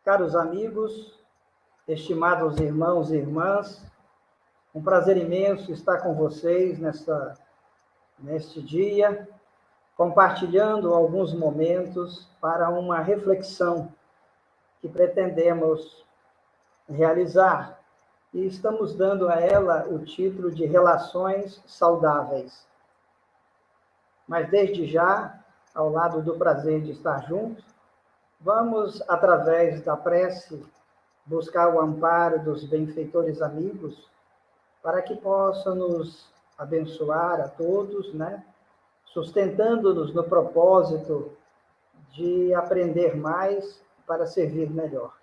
Caros amigos, estimados irmãos e irmãs, um prazer imenso estar com vocês neste dia, compartilhando alguns momentos para uma reflexão que pretendemos realizar e estamos dando a ela o título de Relações Saudáveis. Mas desde já, ao lado do prazer de estar juntos, vamos, através da prece, buscar o amparo dos benfeitores amigos para que possam nos abençoar a todos, sustentando-nos no propósito de aprender mais para servir melhor.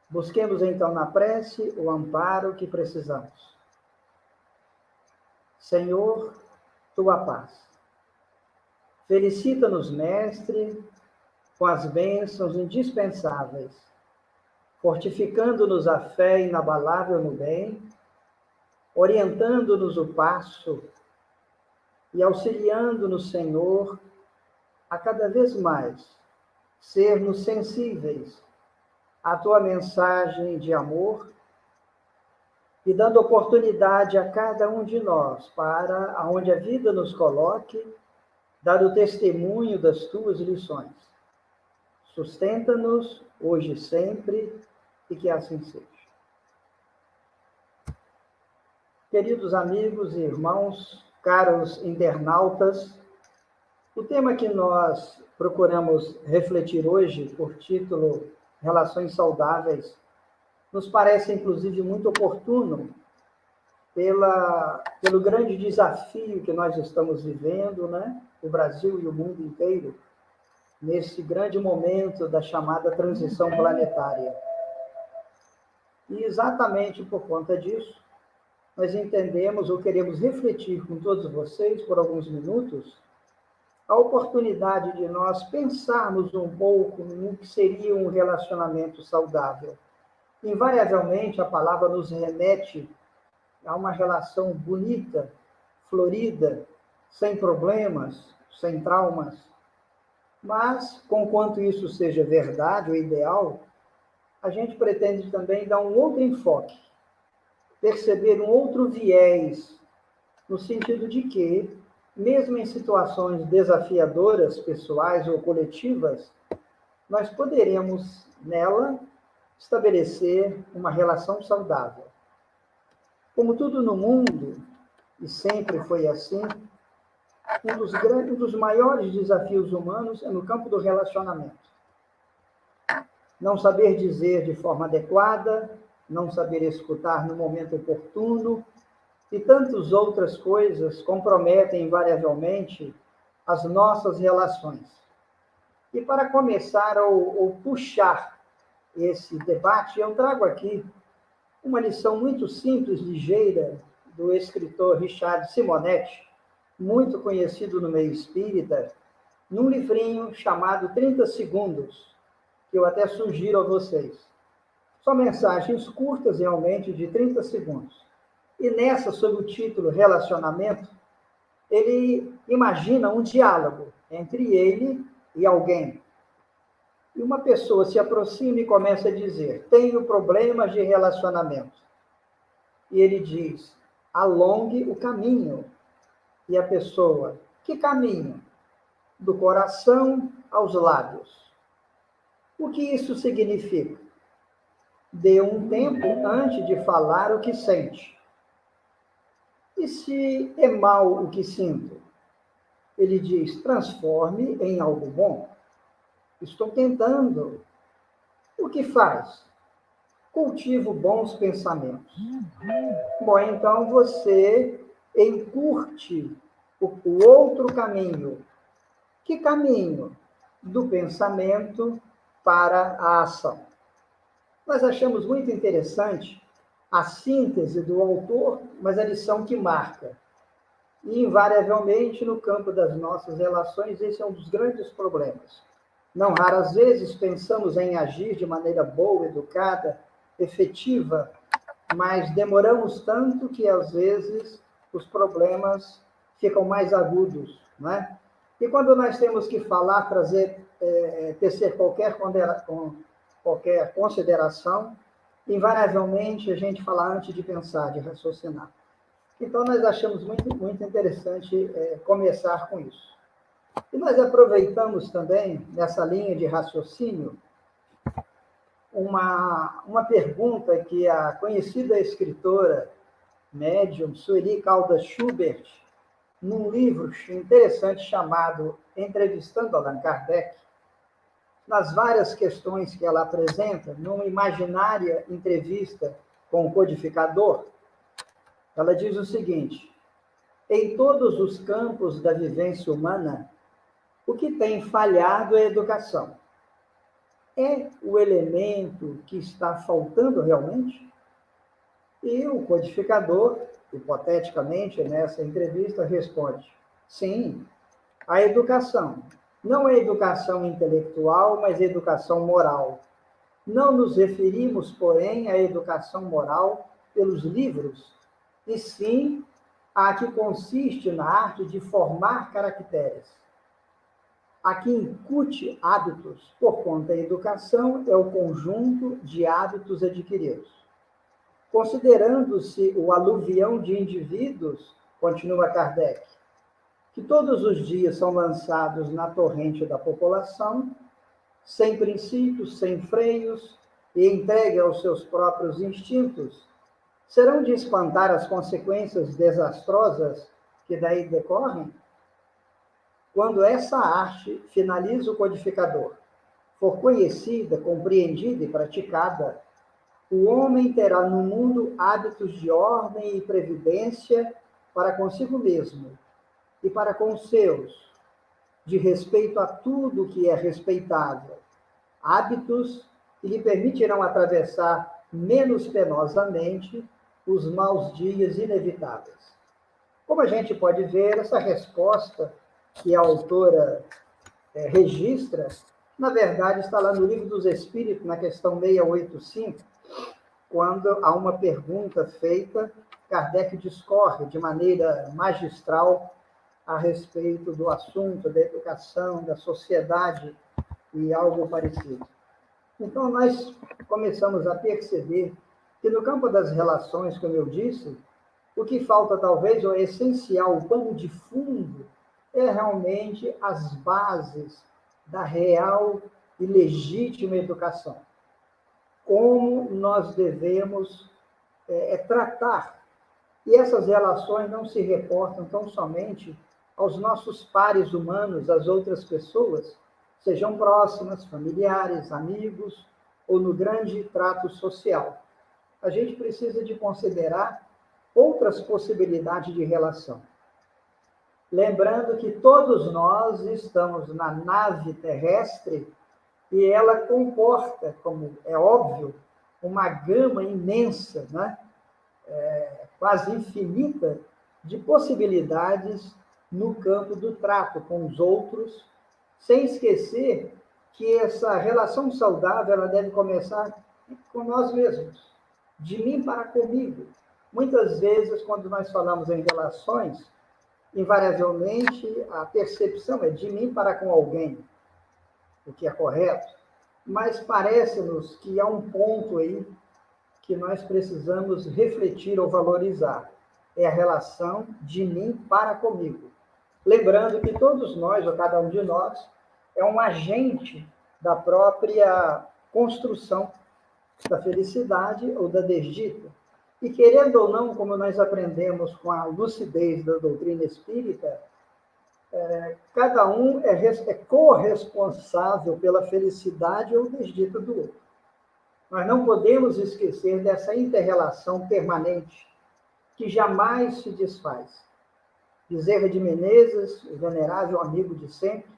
Busquemos então na prece o amparo que precisamos. Senhor, tua paz. Felicita-nos, Mestre, com as bênçãos indispensáveis, fortificando-nos a fé inabalável no bem, orientando-nos o passo e auxiliando-nos, Senhor, a cada vez mais sermos sensíveis à tua mensagem de amor e dando oportunidade a cada um de nós para, aonde a vida nos coloque, dar o testemunho das tuas lições. Sustenta-nos hoje e sempre, e que assim seja. Queridos amigos e irmãos, caros internautas, o tema que nós procuramos refletir hoje, por título Relações Saudáveis, nos parece, inclusive, muito oportuno pelo grande desafio que nós estamos vivendo, o Brasil e o mundo inteiro, nesse grande momento da chamada transição planetária. E exatamente por conta disso, nós entendemos ou queremos refletir com todos vocês, por alguns minutos, a oportunidade de nós pensarmos um pouco no que seria um relacionamento saudável. Invariavelmente, a palavra nos remete a uma relação bonita, florida, sem problemas, sem traumas. Mas, conquanto isso seja verdade, o ideal, a gente pretende também dar um outro enfoque, perceber um outro viés, no sentido de que, mesmo em situações desafiadoras, pessoais ou coletivas, nós poderemos, nela, estabelecer uma relação saudável. Como tudo no mundo, e sempre foi assim, um dos maiores desafios humanos é no campo do relacionamento. Não saber dizer de forma adequada, não saber escutar no momento oportuno, e tantas outras coisas comprometem invariavelmente as nossas relações. E para começar ou puxar esse debate, eu trago aqui uma lição muito simples, ligeira, do escritor Richard Simonetti, muito conhecido no meio espírita, num livrinho chamado 30 Segundos, que eu até sugiro a vocês. São mensagens curtas, realmente, de 30 segundos. E nessa, sob o título Relacionamento, ele imagina um diálogo entre ele e alguém. E uma pessoa se aproxima e começa a dizer: tenho problemas de relacionamento. E ele diz: alongue o caminho. E a pessoa: que caminho? Do coração aos lábios. O que isso significa? Dê um tempo antes de falar o que sente. E se é mal o que sinto? Ele diz: transforme em algo bom. Estou tentando. O que faz? Cultivo bons pensamentos. Bom, então você encurte o outro caminho. Que caminho? Do pensamento para a ação. Nós achamos muito interessante a síntese do autor, mas a lição que marca. E, invariavelmente, no campo das nossas relações, esse é um dos grandes problemas. Não raras vezes pensamos em agir de maneira boa, educada, efetiva, mas demoramos tanto que, às vezes, os problemas ficam mais agudos, não é? E quando nós temos que falar, tecer qualquer qualquer consideração, invariavelmente a gente fala antes de pensar, de raciocinar. Então, nós achamos muito interessante começar com isso. E nós aproveitamos também, nessa linha de raciocínio, uma pergunta que a conhecida escritora médium Sueli Caldas Schubert, num livro interessante chamado Entrevistando Allan Kardec, nas várias questões que ela apresenta, numa imaginária entrevista com o codificador, ela diz o seguinte: em todos os campos da vivência humana, o que tem falhado é a educação. É o elemento que está faltando realmente? E o codificador, hipoteticamente, nessa entrevista, responde: sim, a educação. Não é educação intelectual, mas educação moral. Não nos referimos, porém, à educação moral pelos livros, e sim a que consiste na arte de formar caracteres. A que incute hábitos, por conta da educação, é o conjunto de hábitos adquiridos. Considerando-se o aluvião de indivíduos, continua Kardec, que todos os dias são lançados na torrente da população, sem princípios, sem freios, e entregue aos seus próprios instintos, serão de espantar as consequências desastrosas que daí decorrem? Quando essa arte, finaliza o codificador, for conhecida, compreendida e praticada, o homem terá no mundo hábitos de ordem e previdência para consigo mesmo e para com os seus, de respeito a tudo que é respeitável, hábitos que lhe permitirão atravessar menos penosamente os maus dias inevitáveis. Como a gente pode ver, essa resposta que a autora registra, na verdade, está lá no Livro dos Espíritos, na questão 685, quando há uma pergunta feita, Kardec discorre de maneira magistral a respeito do assunto da educação, da sociedade e algo parecido. Então, nós começamos a perceber que no campo das relações, como eu disse, o que falta talvez, o essencial, o pano de fundo, é realmente as bases da real e legítima educação. Como nós devemos tratar. E essas relações não se reportam tão somente aos nossos pares humanos, às outras pessoas, sejam próximas, familiares, amigos, ou no grande trato social. A gente precisa de considerar outras possibilidades de relação. Lembrando que todos nós estamos na nave terrestre e ela comporta, como é óbvio, uma gama imensa, né? Quase infinita, de possibilidades no campo do trato com os outros, sem esquecer que essa relação saudável ela deve começar com nós mesmos, de mim para comigo. Muitas vezes, quando nós falamos em relações, invariavelmente a percepção é de mim para com alguém, o que é correto, mas parece-nos que há um ponto aí que nós precisamos refletir ou valorizar. É a relação de mim para comigo. Lembrando que todos nós, ou cada um de nós, é um agente da própria construção da felicidade ou da desdita. E querendo ou não, como nós aprendemos com a lucidez da doutrina espírita, cada um é corresponsável pela felicidade ou desdita do outro. Nós não podemos esquecer dessa inter-relação permanente, que jamais se desfaz. Bezerra de Menezes, o venerável amigo de sempre,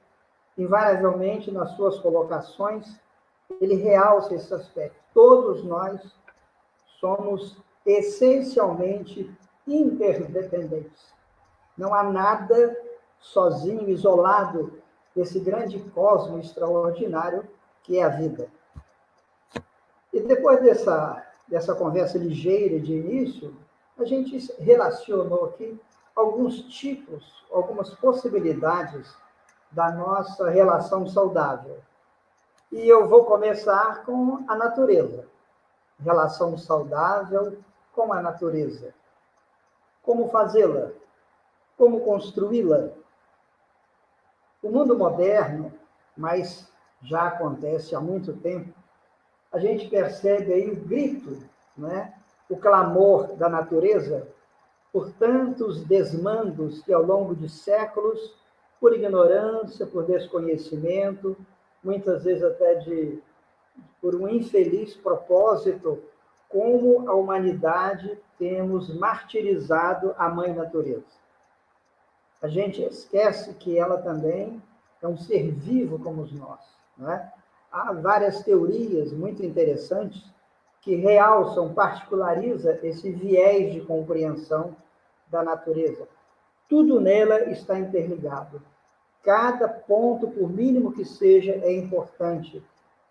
invariavelmente nas suas colocações, ele realça esse aspecto. Todos nós somos essencialmente interdependentes. Não há nada sozinho, isolado desse grande cosmo extraordinário que é a vida. E depois dessa conversa ligeira de início, a gente relacionou aqui alguns tipos, algumas possibilidades da nossa relação saudável. E eu vou começar com a natureza. Relação saudável com a natureza. Como fazê-la? Como construí-la? O mundo moderno, mas já acontece há muito tempo, a gente percebe aí o grito, né? O clamor da natureza por tantos desmandos que ao longo de séculos, por ignorância, por desconhecimento, muitas vezes até por um infeliz propósito, como a humanidade temos martirizado a mãe natureza. A gente esquece que ela também é um ser vivo como nós, né? Há várias teorias muito interessantes que realçam, particularizam esse viés de compreensão da natureza. Tudo nela está interligado. Cada ponto, por mínimo que seja, é importante.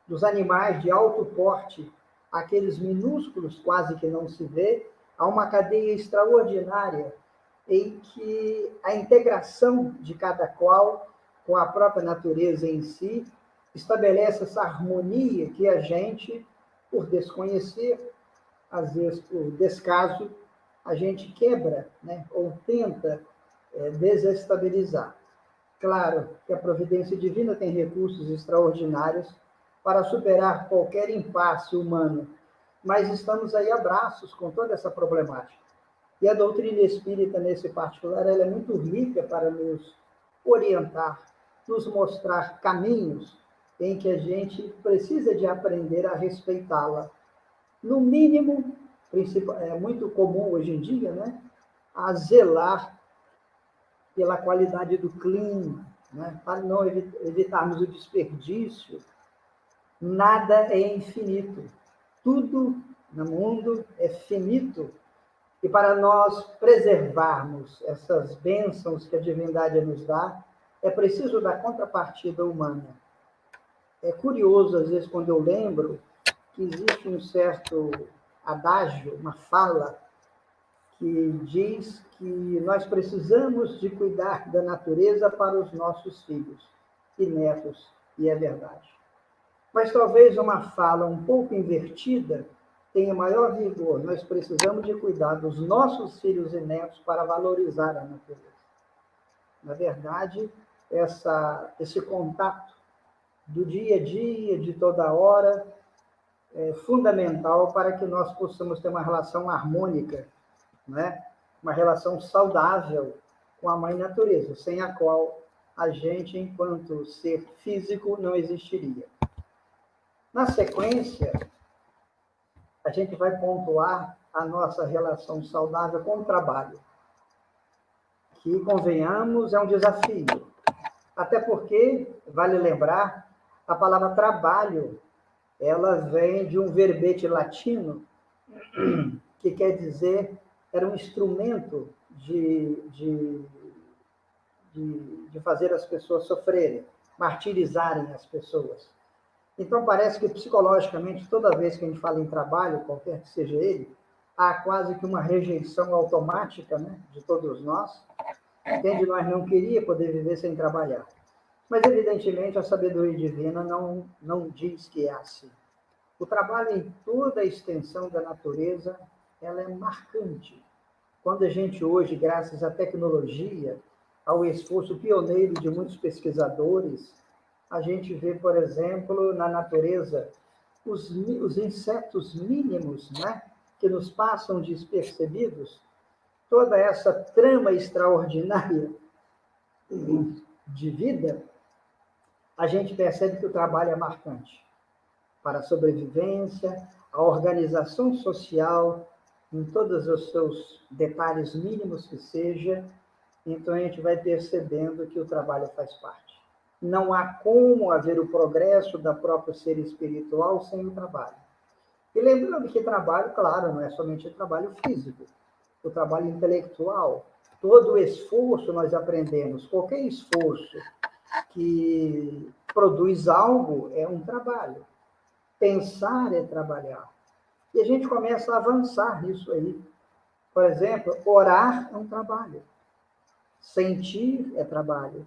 Dos animais de alto porte, aqueles minúsculos quase que não se vê, há uma cadeia extraordinária em que a integração de cada qual com a própria natureza em si estabelece essa harmonia que a gente, por desconhecer, às vezes por descaso, a gente quebra, né? Ou tenta desestabilizar. Claro que a providência divina tem recursos extraordinários para superar qualquer impasse humano, mas estamos aí a braços com toda essa problemática. E a doutrina espírita, nesse particular, ela é muito rica para nos orientar, nos mostrar caminhos em que a gente precisa de aprender a respeitá-la. No mínimo, é muito comum hoje em dia, né, a zelar pela qualidade do clima, né, para não evitarmos o desperdício. Nada é infinito. Tudo no mundo é finito. E para nós preservarmos essas bênçãos que a divindade nos dá, é preciso da contrapartida humana. É curioso, às vezes, quando eu lembro que existe um certo adágio, uma fala, que diz que nós precisamos de cuidar da natureza para os nossos filhos e netos, e é verdade. Mas talvez uma fala um pouco invertida tenha maior vigor. Nós precisamos de cuidar dos nossos filhos e netos para valorizar a natureza. Na verdade, esse contato do dia a dia, de toda hora, é fundamental para que nós possamos ter uma relação harmônica, né? Uma relação saudável com a mãe natureza, sem a qual a gente, enquanto ser físico, não existiria. Na sequência, a gente vai pontuar a nossa relação saudável com o trabalho, que, convenhamos, é um desafio. Até porque, vale lembrar, a palavra trabalho, ela vem de um verbete latino, que quer dizer, era um instrumento de fazer as pessoas sofrerem, martirizarem as pessoas. Então, parece que psicologicamente, toda vez que a gente fala em trabalho, qualquer que seja ele, há quase que uma rejeição automática, né, de todos nós. Quem de nós não queria poder viver sem trabalhar? Mas, evidentemente, a sabedoria divina não diz que é assim. O trabalho em toda a extensão da natureza, ela é marcante. Quando a gente hoje, graças à tecnologia, ao esforço pioneiro de muitos pesquisadores, a gente vê, por exemplo, na natureza, os insetos mínimos, né, que nos passam despercebidos, toda essa trama extraordinária de vida, a gente percebe que o trabalho é marcante para a sobrevivência, a organização social, em todos os seus detalhes mínimos que seja. Então, a gente vai percebendo que o trabalho faz parte. Não há como haver o progresso da própria ser espiritual sem o trabalho. E lembrando que trabalho, claro, não é somente o trabalho físico, o trabalho intelectual. Todo o esforço nós aprendemos, qualquer esforço que produz algo é um trabalho. Pensar é trabalhar. E a gente começa a avançar nisso aí. Por exemplo, orar é um trabalho. Sentir é trabalho.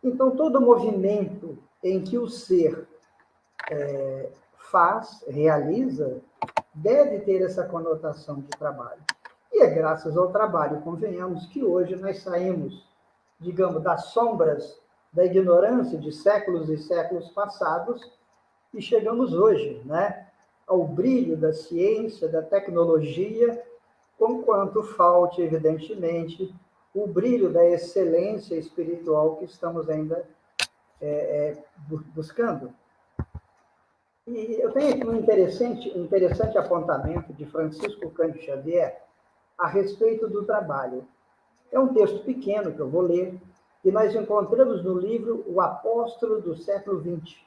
Então, todo movimento em que o ser faz, realiza, deve ter essa conotação de trabalho. E é graças ao trabalho, convenhamos, que hoje nós saímos, digamos, das sombras da ignorância de séculos e séculos passados e chegamos hoje, né, ao brilho da ciência, da tecnologia, conquanto falte, evidentemente, o brilho da excelência espiritual que estamos ainda buscando. E eu tenho aqui um interessante apontamento de Francisco Cândido Xavier a respeito do trabalho. É um texto pequeno que eu vou ler, e nós encontramos no livro O Apóstolo do Século XX.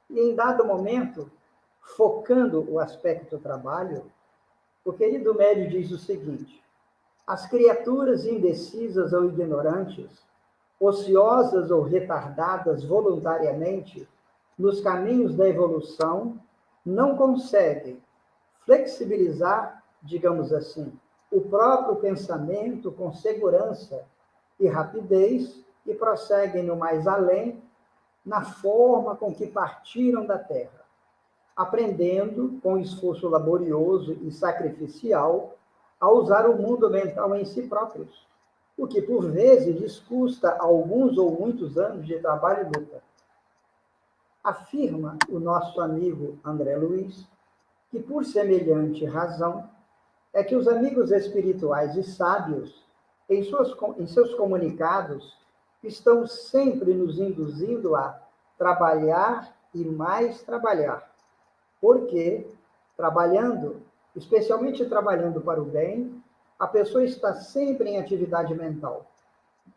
E em dado momento, focando o aspecto trabalho, o querido Médio diz o seguinte: as criaturas indecisas ou ignorantes, ociosas ou retardadas voluntariamente nos caminhos da evolução, não conseguem flexibilizar, digamos assim, o próprio pensamento com segurança e rapidez e prosseguem no mais além na forma com que partiram da Terra, aprendendo, com esforço laborioso e sacrificial, a usar o mundo mental em si próprios, o que, por vezes, lhes custa alguns ou muitos anos de trabalho e luta. Afirma o nosso amigo André Luiz que, por semelhante razão, é que os amigos espirituais e sábios, em seus comunicados, estão sempre nos induzindo a trabalhar e mais trabalhar, porque, trabalhando, especialmente trabalhando para o bem, a pessoa está sempre em atividade mental.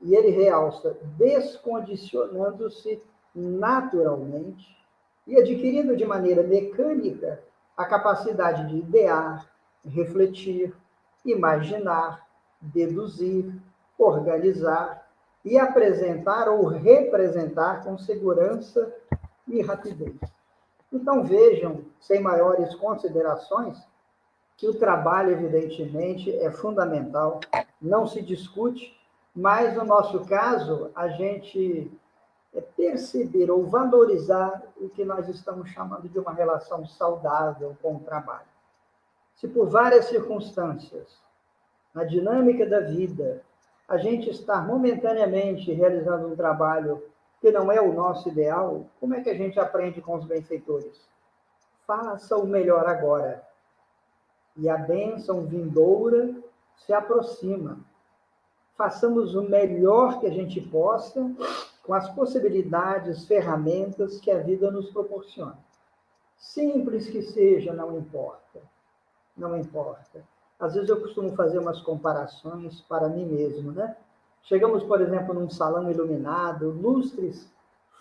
E ele realça, descondicionando-se naturalmente e adquirindo de maneira mecânica a capacidade de idear, refletir, imaginar, deduzir, organizar e apresentar ou representar com segurança e rapidez. Então vejam, sem maiores considerações, que o trabalho, evidentemente, é fundamental, não se discute, mas no nosso caso, a gente perceber ou valorizar o que nós estamos chamando de uma relação saudável com o trabalho. Se por várias circunstâncias, na dinâmica da vida, a gente está momentaneamente realizando um trabalho que não é o nosso ideal, como é que a gente aprende com os benfeitores? Faça o melhor agora. E a bênção vindoura se aproxima. Façamos o melhor que a gente possa com as possibilidades, ferramentas que a vida nos proporciona. Simples que seja, não importa. Não importa. Às vezes eu costumo fazer umas comparações para mim mesmo, né? Chegamos, por exemplo, num salão iluminado, lustres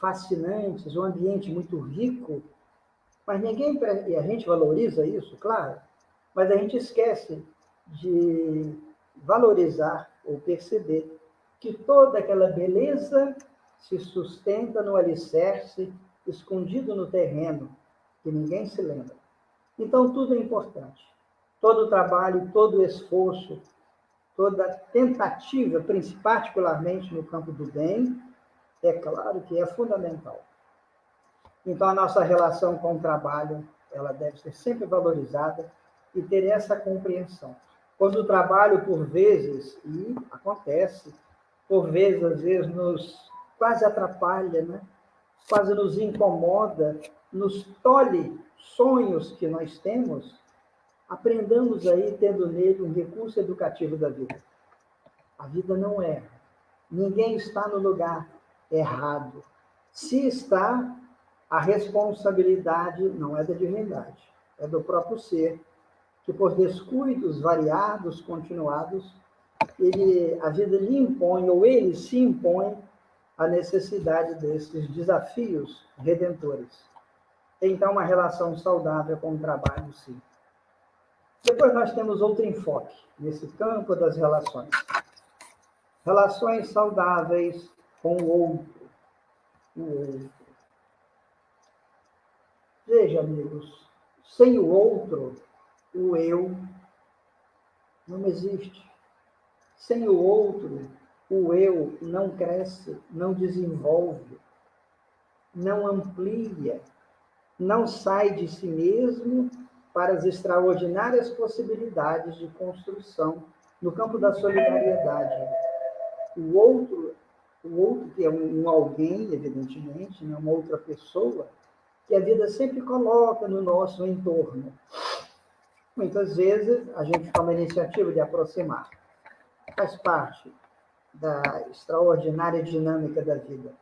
fascinantes, um ambiente muito rico, mas ninguém, e a gente valoriza isso, claro, mas a gente esquece de valorizar ou perceber que toda aquela beleza se sustenta no alicerce escondido no terreno, que ninguém se lembra. Então, tudo é importante. Todo o trabalho, todo o esforço, toda tentativa, particularmente no campo do bem, é claro que é fundamental. Então, a nossa relação com o trabalho, ela deve ser sempre valorizada e ter essa compreensão. Quando o trabalho, por vezes, e acontece, por vezes, às vezes, nos quase atrapalha, né? Quase nos incomoda, nos tolhe sonhos que nós temos, aprendamos aí, tendo nele um recurso educativo da vida. A vida não erra. Ninguém está no lugar errado. Se está, a responsabilidade não é da divindade, é do próprio ser, que por descuidos variados, continuados, a vida lhe impõe, ou ele se impõe, a necessidade desses desafios redentores. Então, uma relação saudável com o trabalho, sim. Depois nós temos outro enfoque nesse campo das relações. Relações saudáveis com o outro. Veja, amigos, sem o outro, o eu não existe. Sem o outro, o eu não cresce, não desenvolve, não amplia. não sai de si mesmo para as extraordinárias possibilidades de construção no campo da solidariedade. O outro que é um alguém, evidentemente, né, uma outra pessoa, que a vida sempre coloca no nosso entorno. Muitas vezes a gente toma a iniciativa de aproximar. Faz parte da extraordinária dinâmica da vida.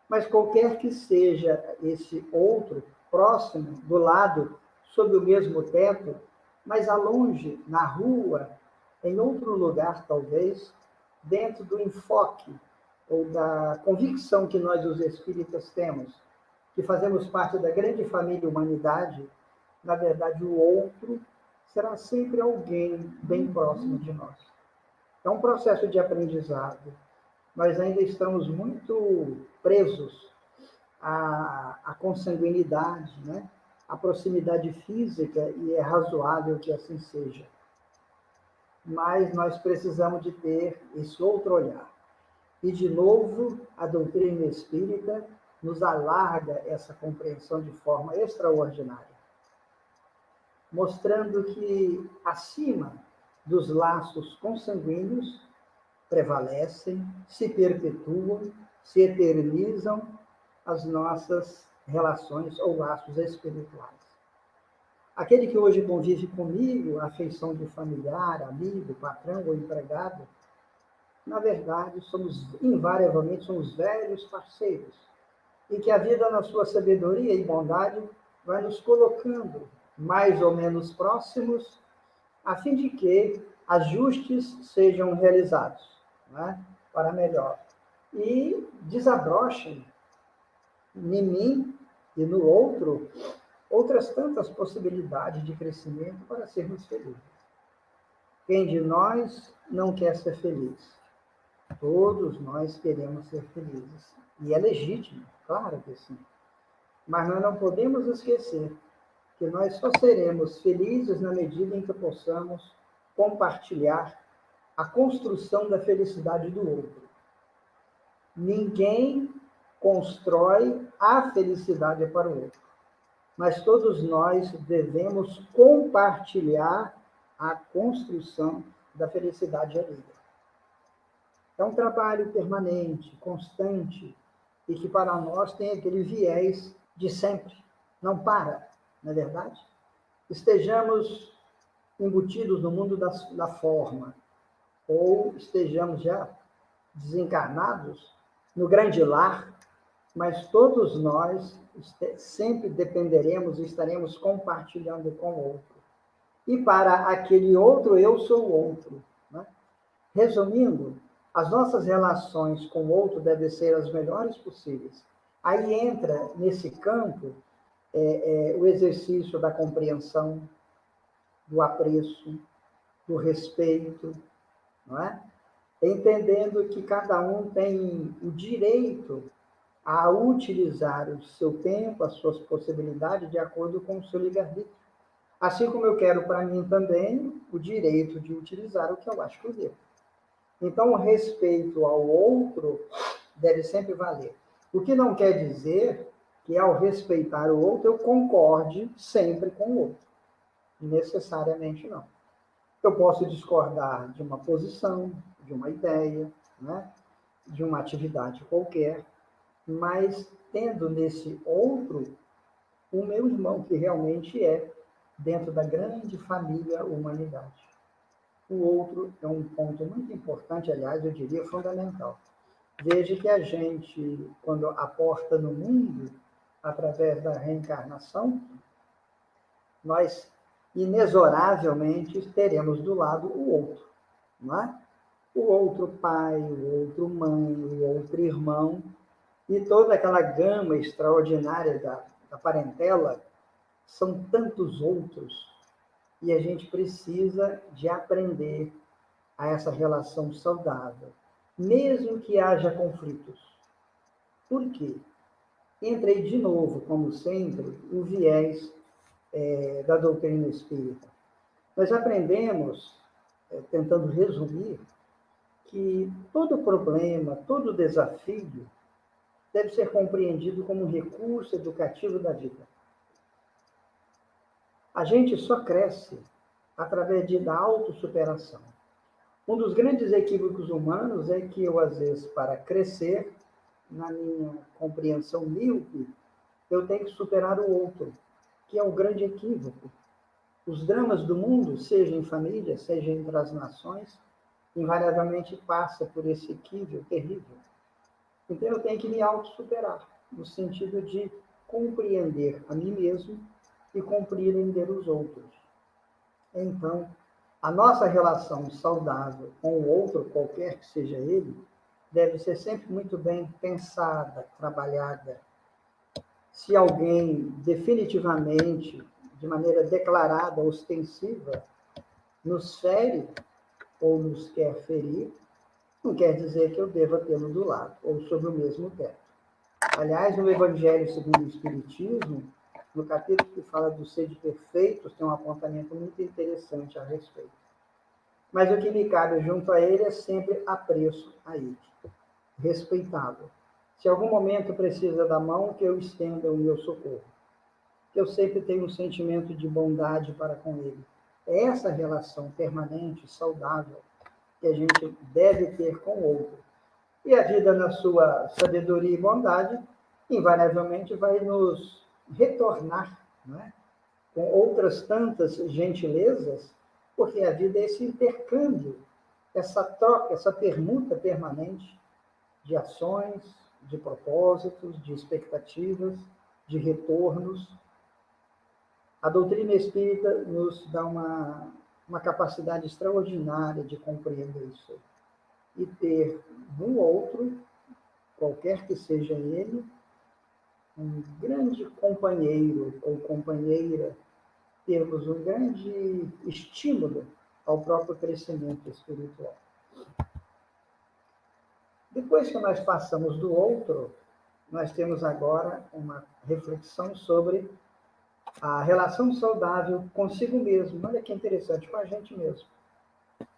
Mas qualquer que seja esse outro, próximo, do lado, sob o mesmo teto, mas a longe, na rua, em outro lugar talvez, dentro do enfoque ou da convicção que nós, os espíritas, temos, que fazemos parte da grande família humanidade, na verdade, o outro será sempre alguém bem próximo de nós. É um processo de aprendizado. Nós ainda estamos muito presos à consanguinidade, né? À proximidade física, e é razoável que assim seja. Mas nós precisamos de ter esse outro olhar. E, de novo, a doutrina espírita nos alarga essa compreensão de forma extraordinária, mostrando que, acima dos laços consanguíneos, prevalecem, se perpetuam, se eternizam as nossas relações ou laços espirituais. Aquele que hoje convive comigo, a afeição de familiar, amigo, patrão ou empregado, na verdade, invariavelmente, somos velhos parceiros, e que a vida, na sua sabedoria e bondade, vai nos colocando mais ou menos próximos, a fim de que ajustes sejam realizados, né, para melhor. E desabrochem em mim e no outro outras tantas possibilidades de crescimento para sermos felizes. Quem de nós não quer ser feliz? Todos nós queremos ser felizes. E é legítimo, claro que sim. Mas nós não podemos esquecer que nós só seremos felizes na medida em que possamos compartilhar a construção da felicidade do outro. Ninguém constrói a felicidade para o outro, mas todos nós devemos compartilhar a construção da felicidade alheia. É um trabalho permanente, constante, e que para nós tem aquele viés de sempre, não para, não é verdade? Estejamos embutidos no mundo da forma, ou estejamos já desencarnados no grande lar, mas todos nós sempre dependeremos e estaremos compartilhando com o outro. E para aquele outro, eu sou o outro, né? Resumindo, as nossas relações com o outro devem ser as melhores possíveis. Aí entra nesse campo o exercício da compreensão, do apreço, do respeito, não é? Entendendo que cada um tem o direito a utilizar o seu tempo, as suas possibilidades, de acordo com o seu livre-arbítrio. Assim como eu quero para mim também o direito de utilizar o que eu acho que eu devo. Então, o respeito ao outro deve sempre valer. O que não quer dizer que, ao respeitar o outro, eu concorde sempre com o outro. Necessariamente não. Eu posso discordar de uma posição, de uma ideia, né? De uma atividade qualquer, mas tendo nesse outro o meu irmão, que realmente é dentro da grande família humanidade. O outro é um ponto muito importante, aliás, eu diria fundamental. Veja que a gente, quando aporta no mundo, através da reencarnação, nós inexoravelmente teremos do lado o outro, não é? O outro pai, o outro mãe, o outro irmão, e toda aquela gama extraordinária da parentela, são tantos outros, e a gente precisa de aprender a essa relação saudável, mesmo que haja conflitos. Por quê? Entra aí de novo, como sempre, o viés da doutrina espírita. Nós aprendemos, tentando resumir, que todo problema, todo desafio deve ser compreendido como um recurso educativo da vida. A gente só cresce através da autossuperação. Um dos grandes equívocos humanos é que eu, às vezes, para crescer, na minha compreensão míope, eu tenho que superar o outro, que é o grande equívoco. Os dramas do mundo, seja em família, seja entre as nações, invariavelmente passa por esse equívoco terrível. Então eu tenho que me autossuperar, no sentido de compreender a mim mesmo e compreender os outros. Então, a nossa relação saudável com o outro, qualquer que seja ele, deve ser sempre muito bem pensada, trabalhada. Se alguém definitivamente, de maneira declarada, ostensiva, nos fere ou nos quer ferir, não quer dizer que eu deva tê-lo do lado ou sob o mesmo teto. Aliás, no Evangelho segundo o Espiritismo, no capítulo que fala do ser de perfeitos, tem um apontamento muito interessante a respeito. Mas o que me cabe junto a ele é sempre apreço a ele, respeitá-lo. Se algum momento precisa da mão, que eu estenda o meu socorro. Que eu sempre tenho um sentimento de bondade para com ele. É essa relação permanente, saudável, que a gente deve ter com o outro. E a vida, na sua sabedoria e bondade, invariavelmente vai nos retornar, não é? Com outras tantas gentilezas, porque a vida é esse intercâmbio, essa troca, essa permuta permanente de ações, de propósitos, de expectativas, de retornos. A doutrina espírita nos dá uma capacidade extraordinária de compreender isso e ter no outro, qualquer que seja ele, um grande companheiro ou companheira, termos um grande estímulo ao próprio crescimento espiritual. Depois que nós passamos do outro, nós temos agora uma reflexão sobre a relação saudável consigo mesmo. Olha que interessante, com a gente mesmo.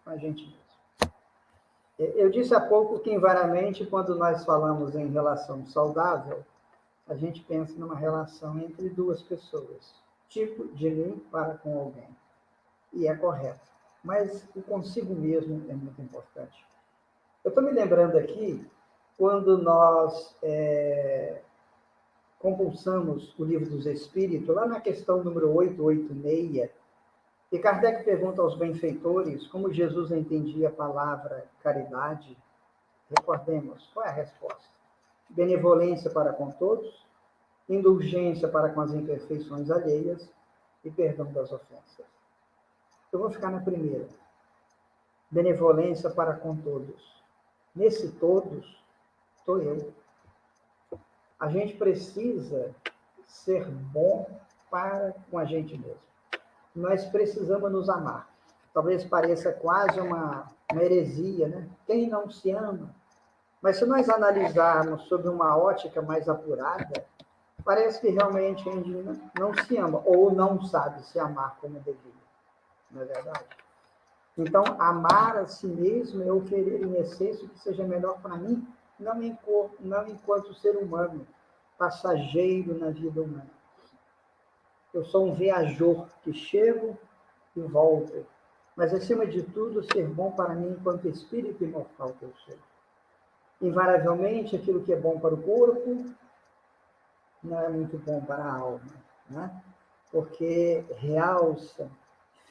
Com a gente mesmo. Eu disse há pouco que, invariavelmente, quando nós falamos em relação saudável, a gente pensa numa relação entre duas pessoas, tipo de mim para com alguém. E é correto. Mas o consigo mesmo é muito importante. Eu estou me lembrando aqui, quando nós compulsamos o Livro dos Espíritos, lá na questão número 886, e Kardec pergunta aos benfeitores como Jesus entendia a palavra caridade. Recordemos, qual é a resposta? Benevolência para com todos, indulgência para com as imperfeições alheias e perdão das ofensas. Eu vou ficar na primeira. Benevolência para com todos. Nesse todos, estou eu. A gente precisa ser bom para com a gente mesmo. Nós precisamos nos amar. Talvez pareça quase uma heresia, né? Quem não se ama? Mas se nós analisarmos sob uma ótica mais apurada, parece que realmente a gente não se ama, ou não sabe se amar como deveria. Não é verdade? Então, amar a si mesmo é oferecer em essência o que seja melhor para mim, não enquanto ser humano, passageiro na vida humana. Eu sou um viajor que chego e volto, mas, acima de tudo, ser bom para mim enquanto espírito imortal que eu sou. Invariavelmente, aquilo que é bom para o corpo não é muito bom para a alma, né? Porque realça,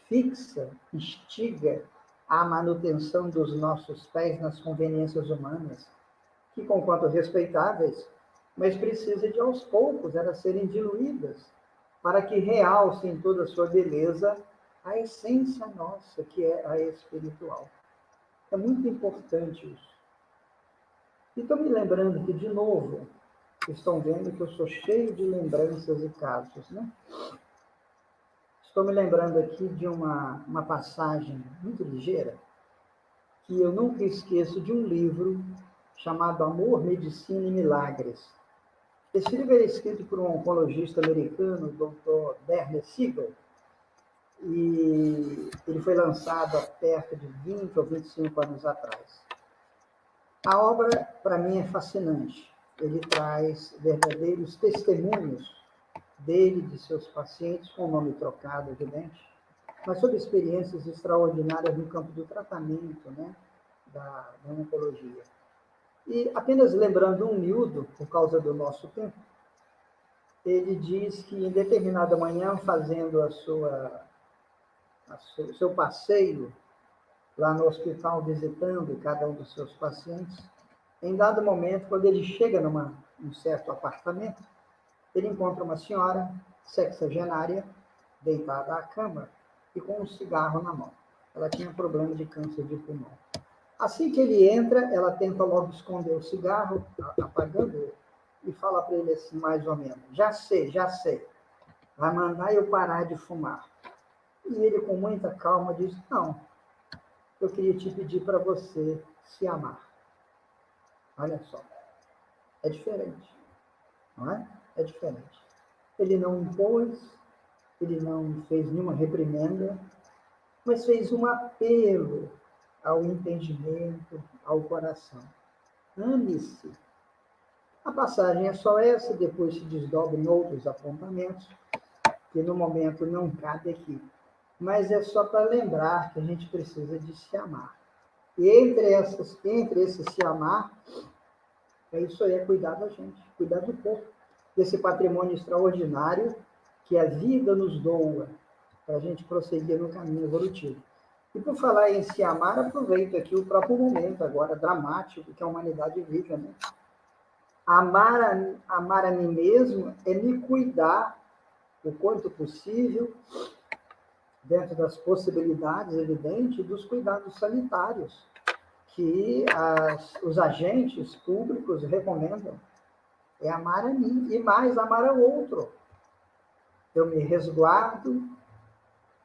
fixa, instiga a manutenção dos nossos pés nas conveniências humanas, que, conquanto respeitáveis, mas precisa de, aos poucos, elas serem diluídas, para que realce em toda a sua beleza a essência nossa, que é a espiritual. É muito importante isso. E estou me lembrando que, de novo, estão vendo que eu sou cheio de lembranças e casos, né? Estou me lembrando aqui de uma passagem muito ligeira, que eu nunca esqueço, de um livro chamado Amor, Medicina e Milagres. Esse livro é escrito por um oncologista americano, o Dr. Berner Siegel, e ele foi lançado há perto de 20 ou 25 anos atrás. A obra, para mim, é fascinante. Ele traz verdadeiros testemunhos dele, de seus pacientes, com o nome trocado, evidente, mas sobre experiências extraordinárias no campo do tratamento, né, da oncologia. E apenas lembrando um miúdo, por causa do nosso tempo, ele diz que em determinada manhã, fazendo seu passeio lá no hospital, visitando cada um dos seus pacientes, em dado momento, quando ele chega num certo apartamento, ele encontra uma senhora sexagenária deitada à cama e com um cigarro na mão. Ela tinha problema de câncer de pulmão. Assim que ele entra, ela tenta logo esconder o cigarro, apagando, e fala para ele assim, mais ou menos, já sei, vai mandar eu parar de fumar. E ele, com muita calma, diz, não, eu queria te pedir para você se amar. Olha só, é diferente, não é? É diferente. Ele não impôs, ele não fez nenhuma reprimenda, mas fez um apelo ao entendimento, ao coração. Ame-se. A passagem é só essa, depois se desdobra em outros apontamentos, que no momento não cabe aqui. Mas é só para lembrar que a gente precisa de se amar. E entre esse se amar, é isso aí, é cuidar da gente, cuidar do corpo, desse patrimônio extraordinário que a vida nos doa, para a gente prosseguir no caminho evolutivo. E por falar em se amar, aproveito aqui o próprio momento agora dramático que a humanidade vive, né? Amar a mim mesmo é me cuidar o quanto possível, dentro das possibilidades, evidente, dos cuidados sanitários que os agentes públicos recomendam. É amar a mim e mais amar ao outro. Eu me resguardo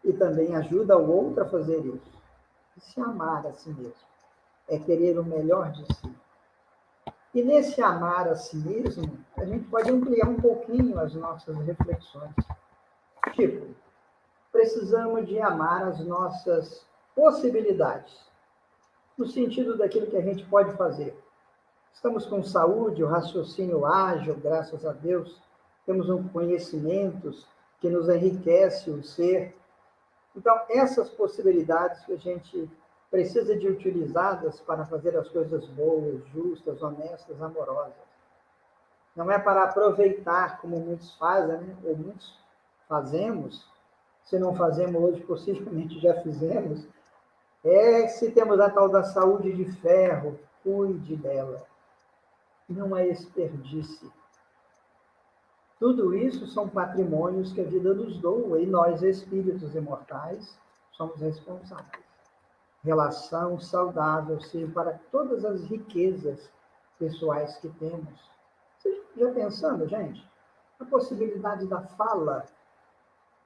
e também ajudo ao outro a fazer isso. E se amar a si mesmo é querer o melhor de si. E nesse amar a si mesmo, a gente pode ampliar um pouquinho as nossas reflexões. Tipo, precisamos de amar as nossas possibilidades, no sentido daquilo que a gente pode fazer. Estamos com saúde, o raciocínio ágil, graças a Deus, temos conhecimentos que nos enriquece o ser. Então, essas possibilidades que a gente precisa de utilizá-las para fazer as coisas boas, justas, honestas, amorosas. Não é para aproveitar, como muitos fazem, né? Ou muitos fazemos, se não fazemos hoje, possivelmente já fizemos, se temos a tal da saúde de ferro, cuide dela. Não é desperdício. Tudo isso são patrimônios que a vida nos doa e nós, espíritos imortais, somos responsáveis. Relação saudável, sim, para todas as riquezas pessoais que temos. Vocês já pensando, gente? A possibilidade da fala,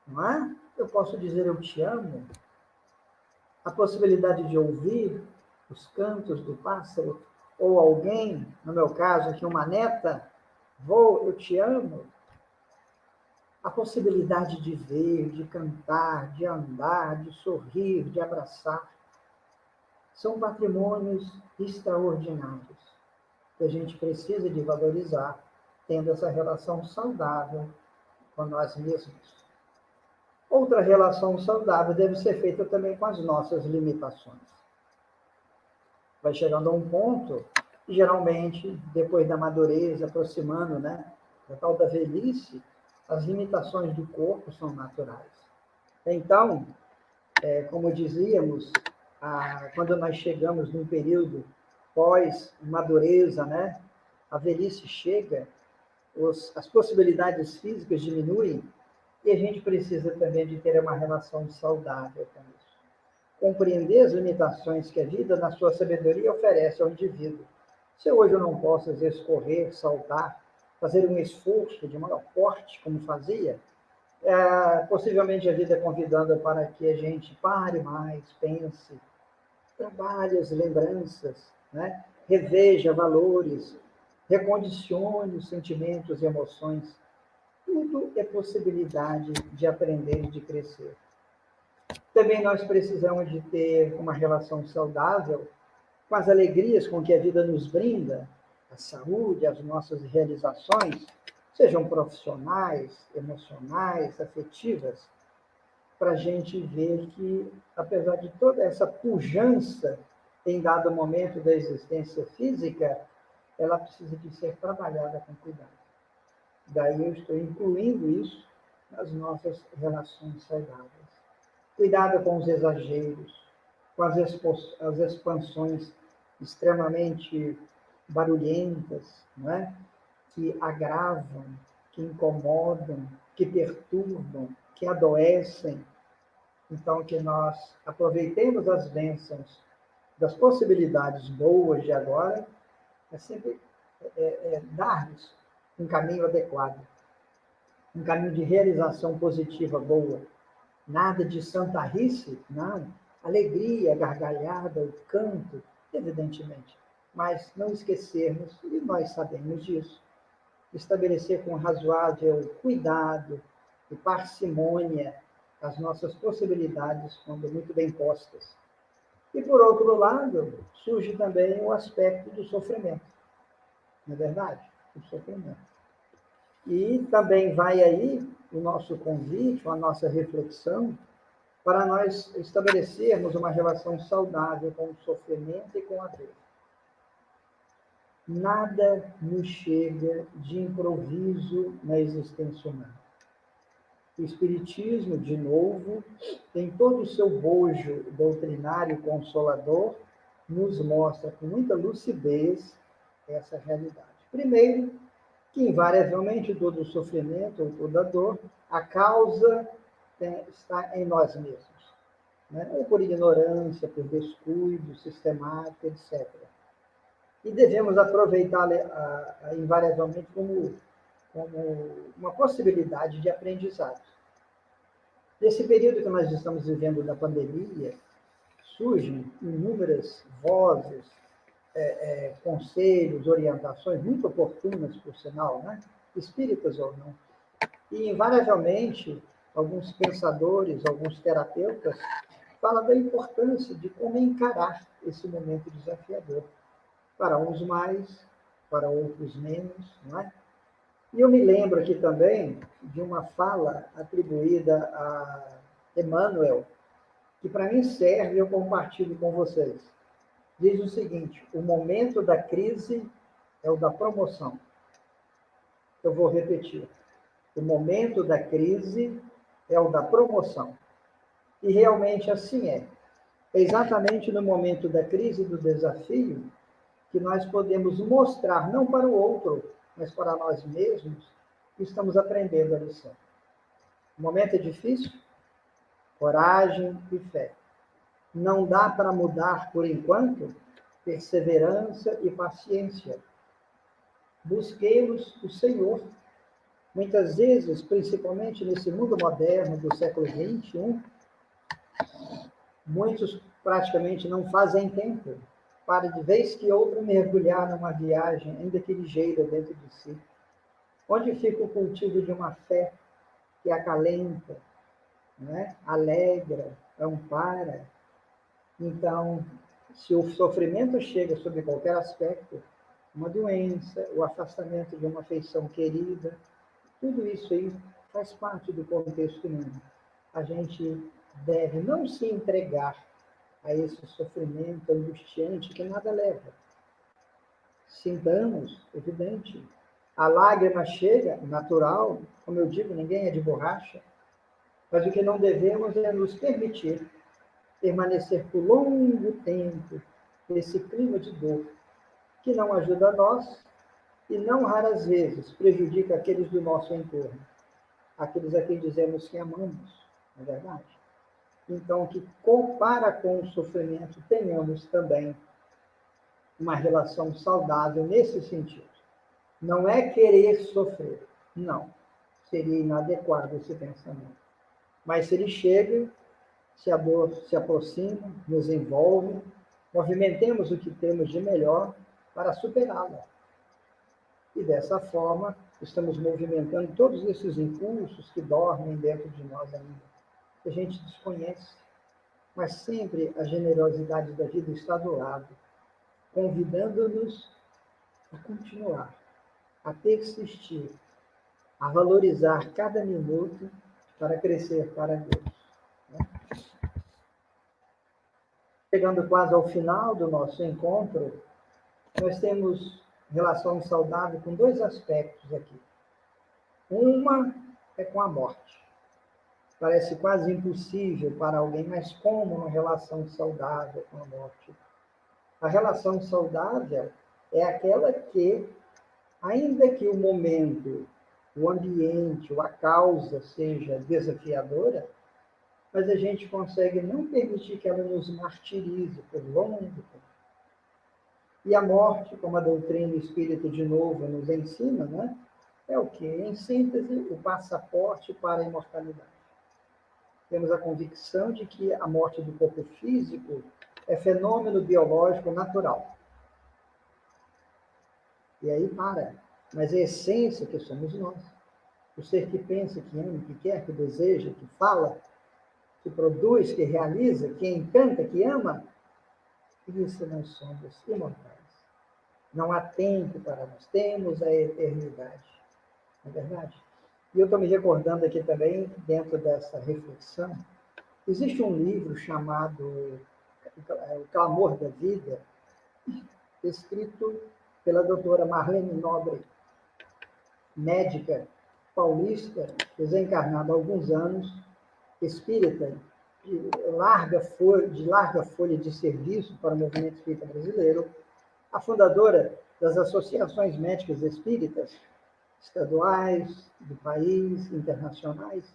não é? Eu posso dizer eu te amo. A possibilidade de ouvir os cantos do pássaro, ou alguém, no meu caso aqui, uma neta, eu te amo. A possibilidade de ver, de cantar, de andar, de sorrir, de abraçar, são patrimônios extraordinários que a gente precisa de valorizar, tendo essa relação saudável com nós mesmos. Outra relação saudável deve ser feita também com as nossas limitações. Vai chegando a um ponto, geralmente, depois da madureza, aproximando, né, da tal da velhice, as limitações do corpo são naturais. Então, como dizíamos, quando nós chegamos num período pós-madureza, né, a velhice chega, as possibilidades físicas diminuem e a gente precisa também de ter uma relação saudável com isso. Compreender as limitações que a vida, na sua sabedoria, oferece ao indivíduo. Se hoje eu não posso, às vezes, correr, saltar, fazer um esforço de maior porte, como fazia, possivelmente a vida é convidando para que a gente pare mais, pense, trabalhe as lembranças, né? Reveja valores, recondicione os sentimentos e emoções. Tudo é possibilidade de aprender e de crescer. Também nós precisamos de ter uma relação saudável com as alegrias com que a vida nos brinda, a saúde, as nossas realizações, sejam profissionais, emocionais, afetivas, para a gente ver que, apesar de toda essa pujança em dado momento da existência física, ela precisa de ser trabalhada com cuidado. Daí eu estou incluindo isso nas nossas relações saudáveis. Cuidado com os exageros, com as expansões extremamente barulhentas, não é? Que agravam, que incomodam, que perturbam, que adoecem. Então, que nós aproveitemos as bênçãos das possibilidades boas de agora, é sempre dar-lhes um caminho adequado, um caminho de realização positiva boa. Nada de santarrice, não. Alegria, gargalhada, o canto, evidentemente. Mas não esquecermos, e nós sabemos disso, estabelecer com razoável cuidado e parcimônia as nossas possibilidades quando muito bem postas. E, por outro lado, surge também o aspecto do sofrimento. Não é verdade? O sofrimento. E também vai aí o nosso convite, a nossa reflexão, para nós estabelecermos uma relação saudável com o sofrimento e com a dor. Nada nos chega de improviso na existência humana. O Espiritismo, de novo, em todo o seu bojo doutrinário consolador, nos mostra com muita lucidez essa realidade. Primeiro, que invariavelmente todo o sofrimento ou toda dor, a causa está em nós mesmos, né? Ou por ignorância, por descuido sistemático, etc. E devemos aproveitar invariavelmente como uma possibilidade de aprendizado. Nesse período que nós estamos vivendo da pandemia, surgem inúmeras vozes, conselhos, orientações, muito oportunas, por sinal, né? Espíritas ou não. E, invariavelmente, alguns pensadores, alguns terapeutas, falam da importância de como encarar esse momento desafiador. Para uns mais, para outros menos, não é? E eu me lembro aqui também de uma fala atribuída a Emmanuel, que para mim serve e eu compartilho com vocês. Diz o seguinte: o momento da crise é o da promoção. Eu vou repetir. O momento da crise é o da promoção. E realmente assim é. É exatamente no momento da crise e do desafio que nós podemos mostrar, não para o outro, mas para nós mesmos, que estamos aprendendo a lição. O momento é difícil? Coragem e fé. Não dá para mudar por enquanto? Perseverança e paciência. Busquemos o Senhor. Muitas vezes, principalmente nesse mundo moderno do século XXI, muitos praticamente não fazem tempo para, de vez que outra, mergulhar numa viagem, ainda que ligeira, dentro de si. Onde fica o cultivo de uma fé que acalenta, né? Alegra, ampara. Então, se o sofrimento chega sob qualquer aspecto, uma doença, o afastamento de uma afeição querida, tudo isso aí faz parte do contexto humano. A gente deve não se entregar a esse sofrimento angustiante que nada leva. Sintamos, evidente. A lágrima chega, natural, como eu digo, ninguém é de borracha, mas o que não devemos é nos permitir permanecer por longo tempo nesse clima de dor, que não ajuda a nós e não raras vezes prejudica aqueles do nosso entorno, aqueles a quem dizemos que amamos, não é verdade? Então, que para com o sofrimento tenhamos também uma relação saudável nesse sentido. Não é querer sofrer, não. Seria inadequado esse pensamento. Mas se ele chega, se a dor se aproxima, nos envolve, movimentemos o que temos de melhor para superá-la. E dessa forma, estamos movimentando todos esses impulsos que dormem dentro de nós ainda, que a gente desconhece. Mas sempre a generosidade da vida está do lado, convidando-nos a continuar, a persistir, a valorizar cada minuto para crescer para Deus. Chegando quase ao final do nosso encontro, nós temos relação saudável com dois aspectos aqui. Uma é com a morte. Parece quase impossível para alguém, mas como uma relação saudável com a morte? A relação saudável é aquela que, ainda que o momento, o ambiente, ou a causa seja desafiadora, mas a gente consegue não permitir que ela nos martirize por longo tempo. E a morte, como a doutrina espírita de novo nos ensina, né? É o que? Em síntese, o passaporte para a imortalidade. Temos a convicção de que a morte do corpo físico é fenômeno biológico natural. E aí para. Mas a essência que somos nós. O ser que pensa, que ama, que quer, que deseja, que fala, que produz, que realiza, que encanta, que ama, isso nós somos imortais. Não há tempo para nós, temos a eternidade. Não é verdade? E eu estou me recordando aqui também, dentro dessa reflexão, existe um livro chamado O Clamor da Vida, escrito pela doutora Marlene Nobre, médica paulista, desencarnada há alguns anos, espírita, de larga folha de serviço para o movimento espírita brasileiro, a fundadora das associações médicas espíritas, estaduais, do país, internacionais.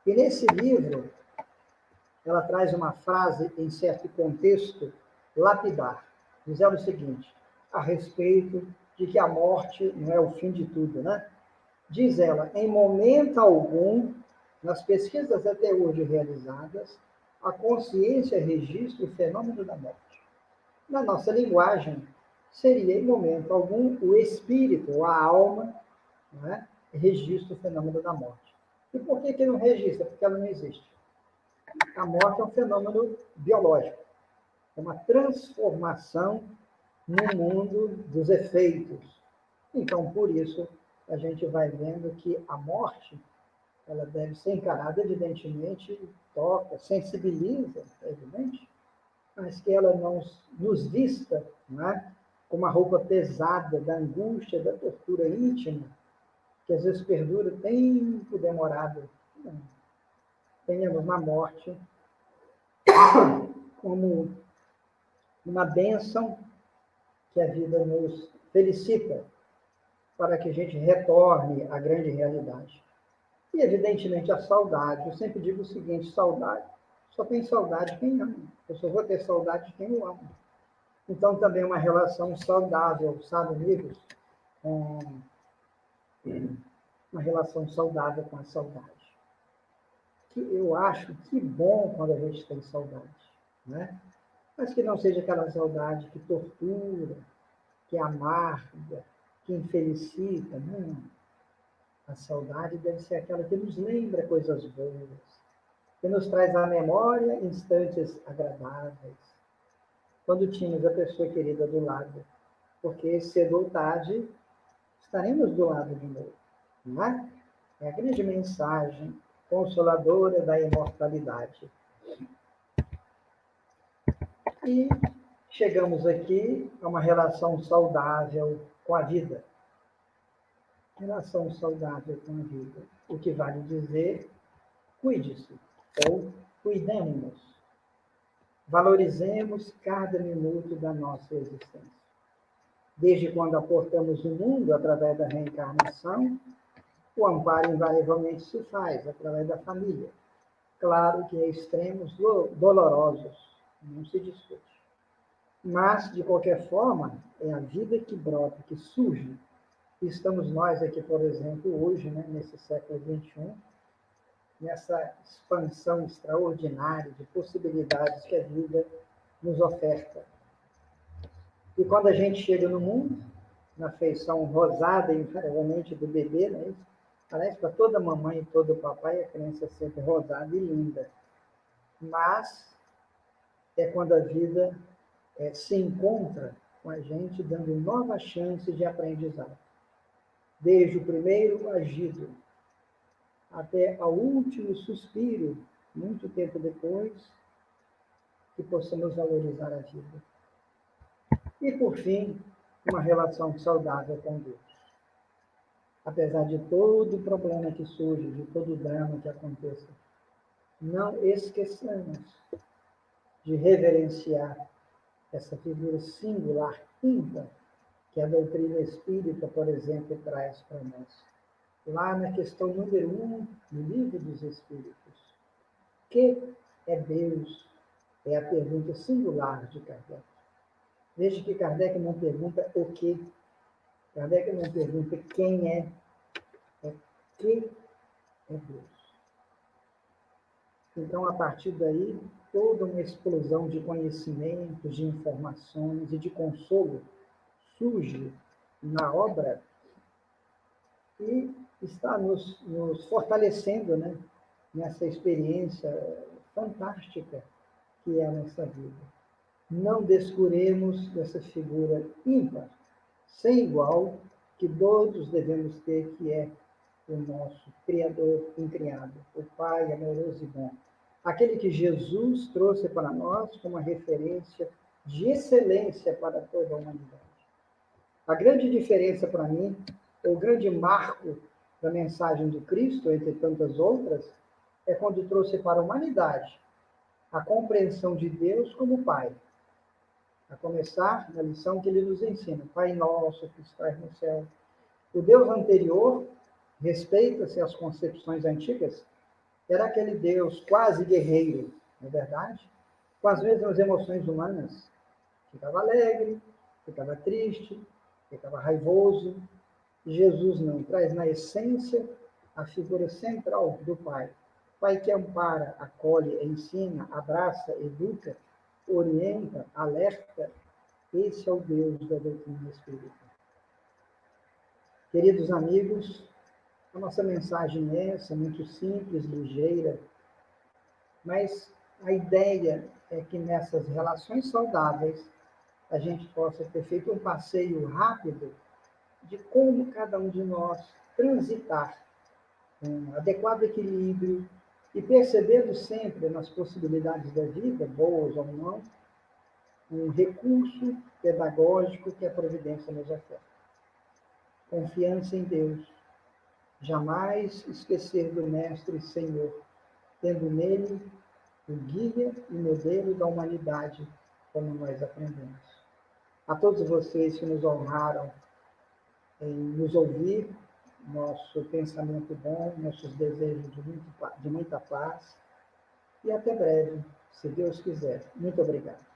E nesse livro, ela traz uma frase, em certo contexto, lapidar. Diz ela o seguinte, a respeito de que a morte não é o fim de tudo, né? Diz ela, em momento algum, nas pesquisas até hoje realizadas, a consciência registra o fenômeno da morte. Na nossa linguagem, seria, em momento algum, o espírito, ou a alma, não é? Registra o fenômeno da morte. E por que não registra? Porque ela não existe. A morte é um fenômeno biológico, é uma transformação no mundo dos efeitos. Então, por isso, a gente vai vendo que a morte, ela deve ser encarada, evidentemente, toca, sensibiliza, é evidente, mas que ela não nos vista, não é? Com uma roupa pesada da angústia, da tortura íntima, que às vezes perdura tempo demorado. Não. Tenhamos na morte como uma bênção que a vida nos felicita para que a gente retorne à grande realidade. E, evidentemente, a saudade. Eu sempre digo o seguinte, saudade. Só tem saudade quem ama. Eu só vou ter saudade de quem eu amo. Então, também uma relação saudável, sabe, amigos? Uma relação saudável com a saudade. Que eu acho que bom quando a gente tem saudade, né? Mas que não seja aquela saudade que tortura, que amarga, que infelicita, não. A saudade deve ser aquela que nos lembra coisas boas, que nos traz à memória instantes agradáveis, quando tínhamos a pessoa querida do lado, porque cedo ou tarde estaremos do lado de novo, não é? É a grande mensagem consoladora da imortalidade. E chegamos aqui a uma relação saudável com a vida. Relação saudável com a vida. O que vale dizer, cuide-se, ou cuidemos-nos. Valorizemos cada minuto da nossa existência. Desde quando aportamos o mundo através da reencarnação, o amparo invariavelmente se faz através da família. Claro que em extremos dolorosos, não se discute. Mas, de qualquer forma, é a vida que brota, que surge. E estamos nós aqui, por exemplo, hoje, né, nesse século XXI, nessa expansão extraordinária de possibilidades que a vida nos oferta. E quando a gente chega no mundo, na feição rosada, invariavelmente, do bebê, né, parece para toda mamãe e todo papai a criança é sempre rosada e linda. Mas é quando a vida se encontra com a gente, dando novas chances de aprendizado. desde o primeiro agido até ao último suspiro, muito tempo depois, que possamos valorizar a vida. E, por fim, uma relação saudável com Deus. Apesar de todo o problema que surge, de todo o drama que aconteça, não esqueçamos de reverenciar essa figura singular, ímpar, que a doutrina espírita, por exemplo, traz para nós. Lá na questão número 1 do Livro dos Espíritos. Que é Deus? É a pergunta singular de Kardec. Veja que Kardec não pergunta o que, Kardec não pergunta quem é que é Deus. Então, a partir daí, toda uma explosão de conhecimentos, de informações e de consolo surge na obra e está nos fortalecendo, né, nessa experiência fantástica que é a nossa vida. Não descuremos dessa figura ímpar, sem igual, que todos devemos ter, que é o nosso Criador incriado, o Pai amoroso e bom. Aquele que Jesus trouxe para nós como uma referência de excelência para toda a humanidade. A grande diferença para mim, o grande marco da mensagem do Cristo, entre tantas outras, é quando trouxe para a humanidade a compreensão de Deus como Pai. A começar na lição que ele nos ensina, Pai nosso que estás no céu. O Deus anterior, respeita-se às concepções antigas, era aquele Deus quase guerreiro, não é verdade? Com as mesmas emoções humanas. Ficava alegre, ficava triste, ficava raivoso. Jesus não, traz na essência a figura central do Pai. Pai que ampara, acolhe, ensina, abraça, educa, orienta, alerta. Esse é o Deus da doutrina espírita. Queridos amigos, a nossa mensagem é essa, muito simples, ligeira, mas a ideia é que nessas relações saudáveis a gente possa ter feito um passeio rápido de como cada um de nós transitar um adequado equilíbrio e percebendo sempre nas possibilidades da vida, boas ou não, um recurso pedagógico que a providência nos oferece. Confiança em Deus. Jamais esquecer do Mestre Senhor, tendo nele o guia e modelo da humanidade, como nós aprendemos. A todos vocês que nos honraram em nos ouvir, nosso pensamento bom, nossos desejos de muita paz, e até breve, se Deus quiser. Muito obrigado.